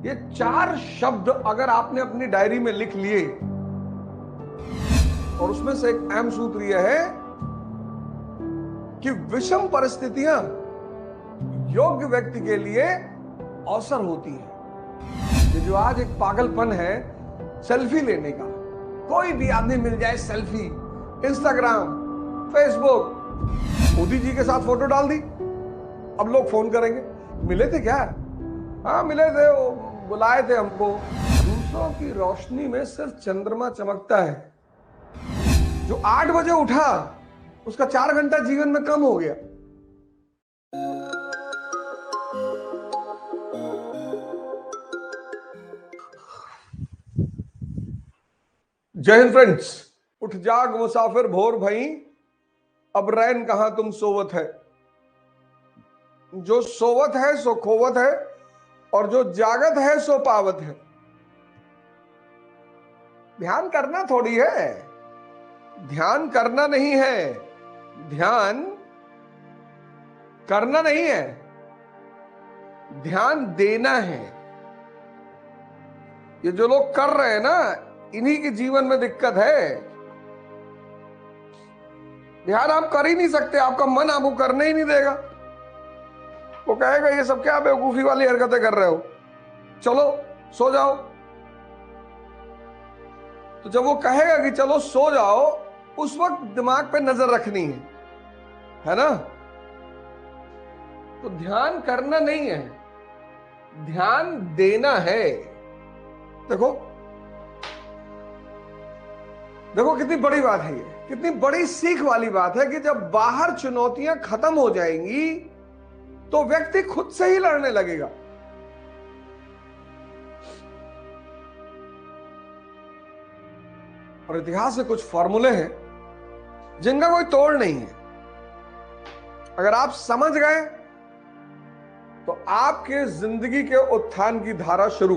ये 4 शब्द अगर आपने अपनी डायरी में लिख लिए और उसमें से एक अहम सूत्र यह है कि विषम परिस्थितियां योग्य व्यक्ति के लिए अवसर होती है। ये जो आज एक पागलपन है सेल्फी लेने का, कोई भी आदमी मिल जाए selfie, Instagram, Facebook, Modi ji के साथ फोटो डाल दी, अब लोग फोन करेंगे मिले थे क्या? हाँ मिले थे, वो बुलाए थे हमको। दूसरों की रोशनी में सिर्फ चंद्रमा चमकता है। जो 8 बजे उठा उसका 4 घंटा जीवन में कम हो गया। जय हिंद फ्रेंड्स। उठ जाग मुसाफिर भोर भई, अब रैन कहां तुम सोवत है। जो सोवत है सो खोवत है, और जो जागत है सो पावत है। ध्यान करना थोड़ी है, ध्यान करना नहीं है, ध्यान करना नहीं है, ध्यान देना है। ये जो लोग कर रहे हैं ना, इन्हीं के जीवन में दिक्कत है। ध्यान आप कर ही नहीं सकते, आपका मन आपको करने ही नहीं देगा। वो कहेगा ये सब क्या बेवकूफी वाली हरकतें कर रहे हो, चलो सो जाओ। तो जब वो कहेगा कि चलो सो जाओ, उस वक्त दिमाग पे नजर रखनी है ना? तो ध्यान करना नहीं है, ध्यान देना है। देखो देखो कितनी बड़ी बात है, ये कितनी बड़ी सीख वाली बात है कि जब बाहर चुनौतियां खत्म हो जाएंगी तो व्यक्ति खुद से ही लड़ने लगेगा। और इतिहास में कुछ फॉर्मूले हैं जिनका कोई तोड़ नहीं है। अगर आप समझ गए तो आपके जिंदगी के उत्थान की धारा शुरू।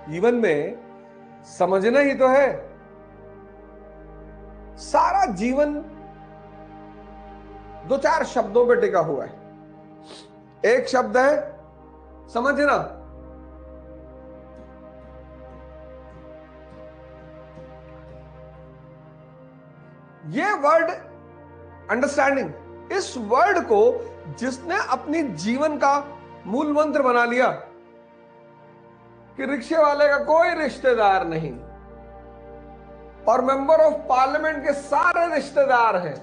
जीवन में समझना ही तो है। सारा जीवन 2-4 शब्दों पे टिका हुआ है। एक शब्द है समझना, ये वर्ड अंडरस्टैंडिंग, इस वर्ड को जिसने अपनी जीवन का मूल मंत्र बना लिया कि रिक्शे वाले का कोई रिश्तेदार नहीं और मेंबर ऑफ पार्लियामेंट के सारे रिश्तेदार हैं,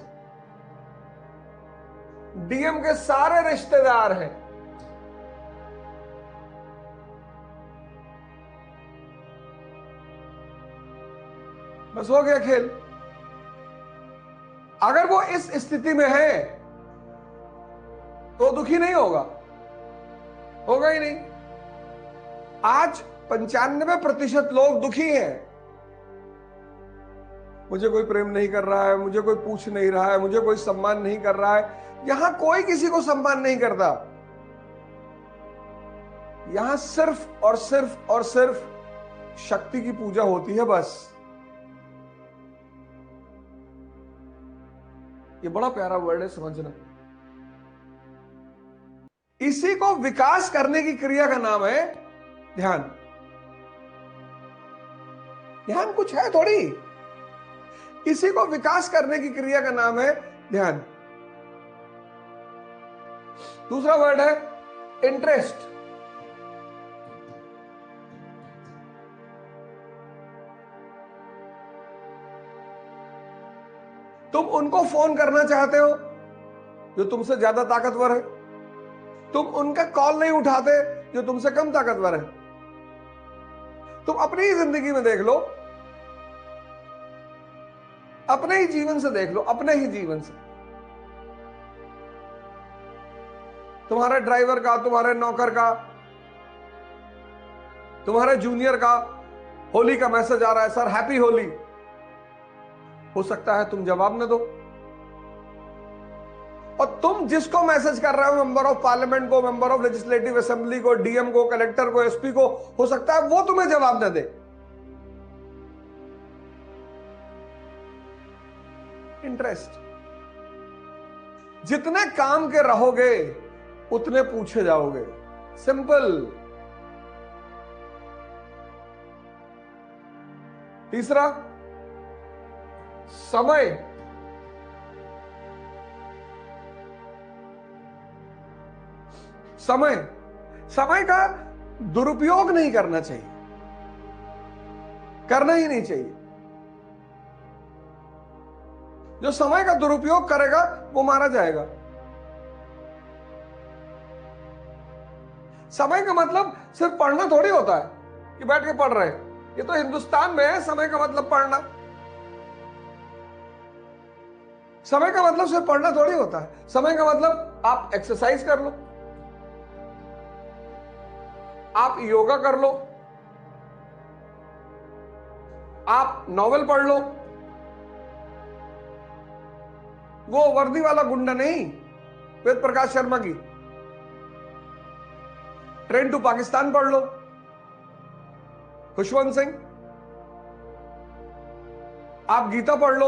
डीएम के सारे रिश्तेदार हैं, बस हो गया खेल। अगर वो इस स्थिति में है तो दुखी नहीं होगा, होगा ही नहीं। आज 95% लोग दुखी हैं। मुझे कोई प्रेम नहीं कर रहा है, मुझे कोई पूछ नहीं रहा है, मुझे कोई सम्मान नहीं कर रहा है। यहां कोई किसी को सम्मान नहीं करता। यहां सिर्फ और सिर्फ और सिर्फ शक्ति की पूजा होती है, बस। ये बड़ा प्यारा वर्ड है, समझना। इसी को विकास करने की क्रिया का नाम है ध्यान। ध्यान कुछ है थोड़ी, इसी को विकास करने की क्रिया का नाम है ध्यान। दूसरा वर्ड है इंटरेस्ट। तुम उनको फोन करना चाहते हो जो तुमसे ज्यादा ताकतवर है, तुम उनका कॉल नहीं उठाते जो तुमसे कम ताकतवर है। तुम अपनी ही जिंदगी में देख लो, अपने ही जीवन से देख लो, अपने ही जीवन से। तुम्हारे ड्राइवर का, तुम्हारे नौकर का, तुम्हारे जूनियर का होली का मैसेज आ रहा है, सर हैप्पी होली। हो सकता है तुम जवाब न दो, और तुम जिसको मैसेज कर रहे हो, मेंबर ऑफ पार्लियामेंट को, मेंबर ऑफ लेजिस्लेटिव असेंबली को, डीएम को, कलेक्टर को, एसपी को, हो सकता है वो तुम्हें जवाब न दे। इंटरेस्ट। जितने काम के रहोगे उतने पूछे जाओगे। सिंपल। तीसरा, समय। समय समय का दुरुपयोग नहीं करना चाहिए, करना ही नहीं चाहिए। जो समय का दुरुपयोग करेगा वो मारा जाएगा। समय का मतलब सिर्फ पढ़ना थोड़ी होता है कि बैठ के पढ़ रहे हैं। ये तो हिंदुस्तान में है समय का मतलब पढ़ना। समय का मतलब सिर्फ पढ़ना थोड़ी होता है। समय का मतलब आप एक्सरसाइज कर लो, आप योगा कर लो, आप नॉवेल पढ़ लो। वो वर्दी वाला गुंडा नहीं, वेद प्रकाश शर्मा की ट्रेन टू पाकिस्तान पढ़ लो, खुशवंत सिंह। आप गीता पढ़ लो,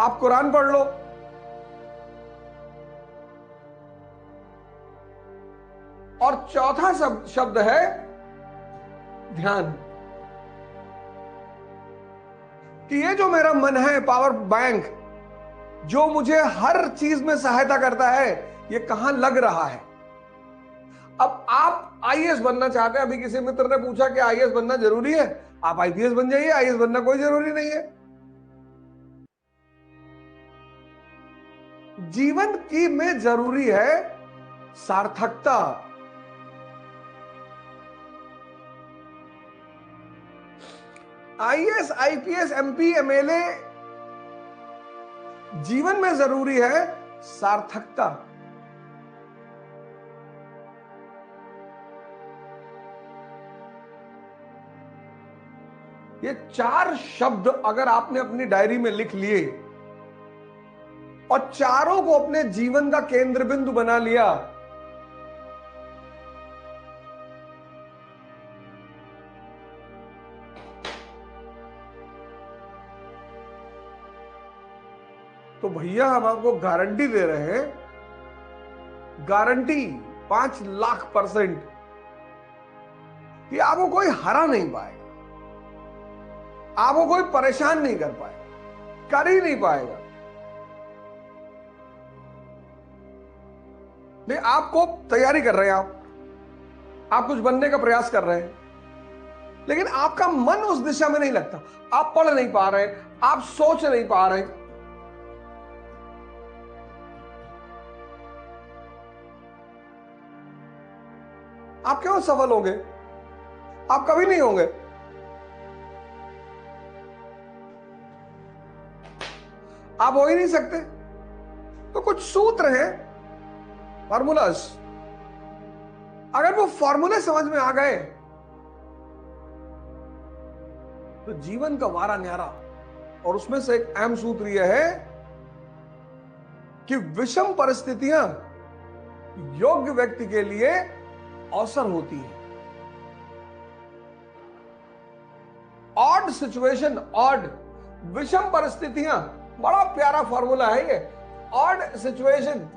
आप कुरान पढ़ लो। और चौथा शब्द है ध्यान। कि ये जो मेरा मन है, पावर बैंक, जो मुझे हर चीज में सहायता करता है, ये कहां लग रहा है। अब आप आईएएस बनना चाहते हैं। अभी किसी मित्र ने पूछा कि आईएएस बनना जरूरी है। आप आईपीएस बन जाइए, आईएएस बनना कोई जरूरी नहीं है। जीवन की में जरूरी है सार्थकता। आईएएस, आईपीएस, एमपी, एमएलए, जीवन में जरूरी है सार्थकता। ये 4 शब्द अगर आपने अपनी डायरी में लिख लिए और चारों को अपने जीवन का केंद्र बिंदु बना लिया, तो भैया हम आपको गारंटी दे रहे हैं, गारंटी 5,00,000% कि आपको कोई हरा नहीं पाएगा, आपको कोई परेशान नहीं कर पाएगा, कर ही नहीं पाएगा। नहीं, आपको तैयारी कर रहे हैं, आप कुछ बनने का प्रयास कर रहे हैं, लेकिन आपका मन उस दिशा में नहीं लगता। आप पढ़ नहीं पा रहे, आप सोच नहीं पा रहे। आप क्यों सफल होंगे? आप कभी नहीं होंगे। आप हो ही नहीं सकते। तो कुछ सूत्र हैं, फॉर्मूलास। अगर वो फॉर्मूले समझ में आ गए तो जीवन का वारा न्यारा। और उसमें से एक अहम सूत्र यह है कि विषम परिस्थितियां योग्य व्यक्ति के लिए अवसर होती है। ऑड सिचुएशन, ऑड, विषम परिस्थितियां, बड़ा प्यारा फॉर्मूला है ये। Odd situation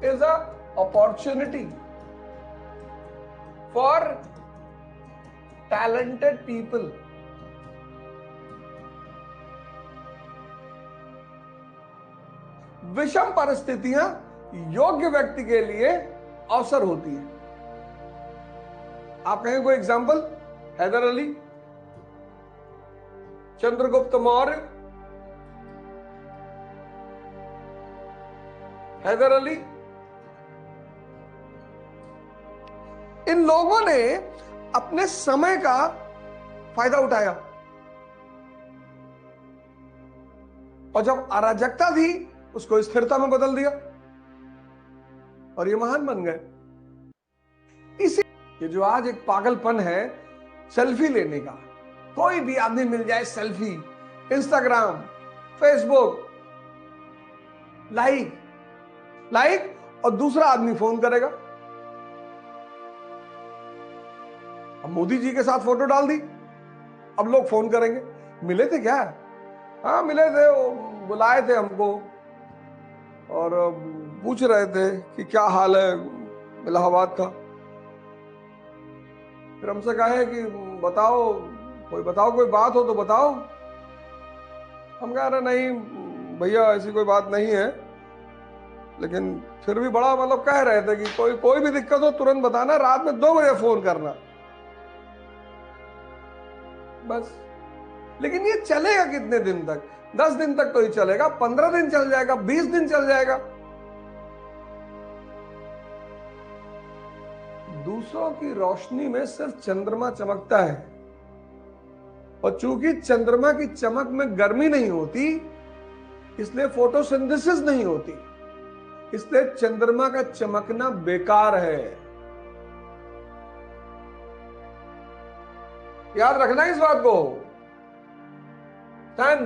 is a opportunity for talented people. विषम परिस्थितियां योग्य व्यक्ति के लिए अवसर होती है। आप कहें कोई एग्जांपल? हैदर अली, चंद्रगुप्त मौर्य, हैदर अली, इन लोगों ने अपने समय का फायदा उठाया और जब अराजकता थी उसको स्थिरता में बदल दिया और ये महान बन गए। इसी ये जो आज एक पागलपन है सेल्फी लेने का, कोई भी आदमी मिल जाए सेल्फी, इंस्टाग्राम, फेसबुक, लाइक और दूसरा आदमी फोन करेगा। अब मोदी जी के साथ फोटो डाल दी, अब लोग फोन करेंगे मिले थे क्या? हाँ मिले थे, बुलाए थे हमको और पूछ रहे थे कि क्या हाल है इलाहाबाद का। फिर हमसे कहे कि बताओ, बताओ कोई बात हो तो बताओ। हम कह रहे नहीं भैया ऐसी कोई बात नहीं है, लेकिन फिर भी बड़ा मतलब कह रहे थे कि कोई भी दिक्कत हो तुरंत बताना, रात में 2 बजे फोन करना बस। लेकिन ये चलेगा कितने दिन तक? 10 दिन तक तो ही चलेगा, 15 दिन चल जाएगा, 20 दिन चल जाएगा। दूसरों की रोशनी में सिर्फ चंद्रमा चमकता है, और चूंकि चंद्रमा की चमक में गर्मी नहीं होती इसलिए फोटोसिंथेसिस नहीं होती, इसलिए चंद्रमा का चमकना बेकार है। याद रखना इस बात को। सन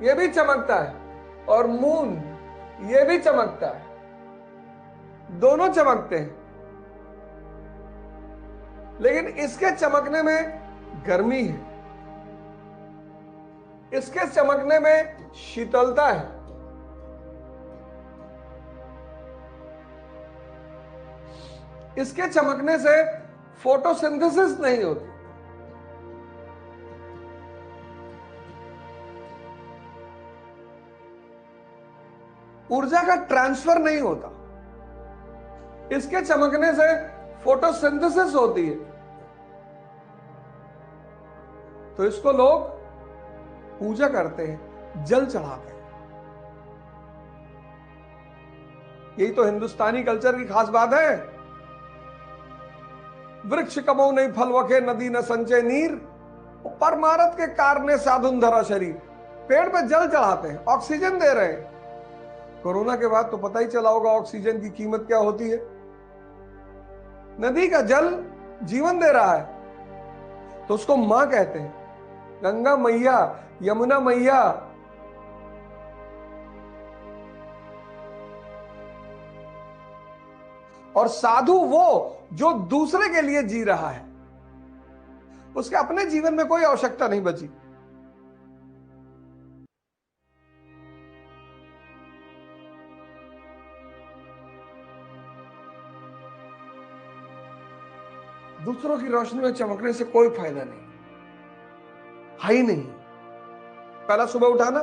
ये भी चमकता है और मून ये भी चमकता है, दोनों चमकते हैं, लेकिन इसके चमकने में गर्मी है, इसके चमकने में शीतलता है। इसके चमकने से फोटोसिंथेसिस नहीं होती। ऊर्जा का ट्रांसफर नहीं होता। इसके चमकने से फोटोसिंथेसिस होती है। तो इसको लोग पूजा करते हैं, जल चढ़ाते हैं। यही तो हिंदुस्तानी कल्चर की खास बात है। वृक्ष कबो नहीं फल वखे, नदी न संचय नीर, परमारथ के कारणे साधुन धरा शरीर। पेड़ पे जल चढ़ाते हैं, ऑक्सीजन दे रहे हैं। कोरोना के बाद तो पता ही चला होगा ऑक्सीजन की कीमत क्या होती है। नदी का जल जीवन दे रहा है, तो उसको मां कहते हैं। गंगा मैया, यमुना मैया। और साधु वो जो दूसरे के लिए जी रहा है, उसके अपने जीवन में कोई आवश्यकता नहीं बची। दूसरों की रोशनी में चमकने से कोई फायदा नहीं है ही नहीं। पहला सुबह उठाना,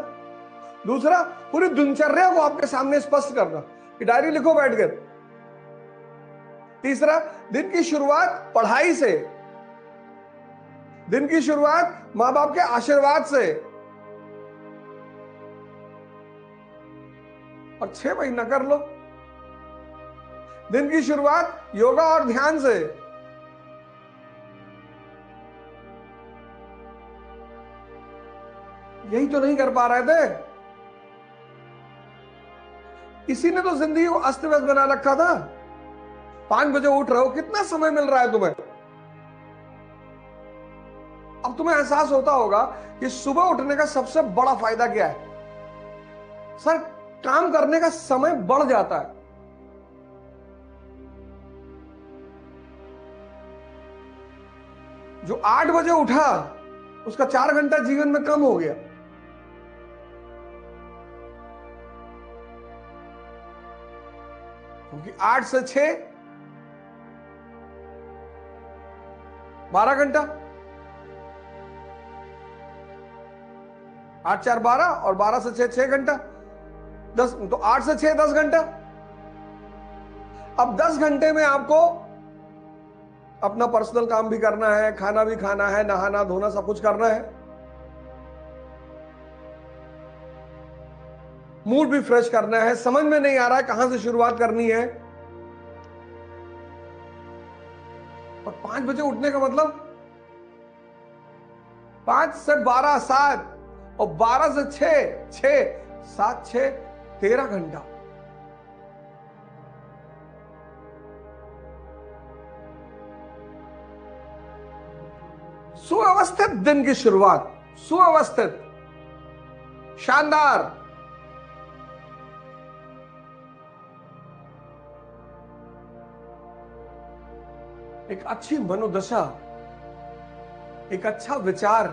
दूसरा पूरी दिनचर्या को आपके सामने स्पष्ट करना कि डायरी लिखो बैठकर। तीसरा दिन की शुरुआत पढ़ाई से, दिन की शुरुआत मां बाप के आशीर्वाद से, और 6 महीना कर लो। दिन की शुरुआत योगा और ध्यान से। यही तो नहीं कर पा रहे थे, इसी ने तो जिंदगी को अस्त व्यस्त बना रखा था। 5 बजे उठ रहे हो, कितना समय मिल रहा है तुम्हें? अब तुम्हें एहसास होता होगा कि सुबह उठने का सबसे बड़ा फायदा क्या है। सर, काम करने का समय बढ़ जाता है। जो 8 बजे उठा उसका 4 घंटा जीवन में कम हो गया। क्योंकि 8 से 6 12 घंटा, 8 4 12 और 12 से 6 6 घंटा, 10, तो 8 से 6 10 घंटा। अब 10 घंटे में आपको अपना पर्सनल काम भी करना है, खाना भी खाना है, नहाना धोना सब कुछ करना है, मूड भी फ्रेश करना है। समझ में नहीं आ रहा है कहां से शुरुआत करनी है। और 5 बजे उठने का मतलब 5 से 12 7, और 12 से 6 6 7 6 13 घंटा। सुव्यवस्थित दिन की शुरुआत, सुव्यवस्थित, शानदार। एक अच्छी मनोदशा, एक अच्छा विचार,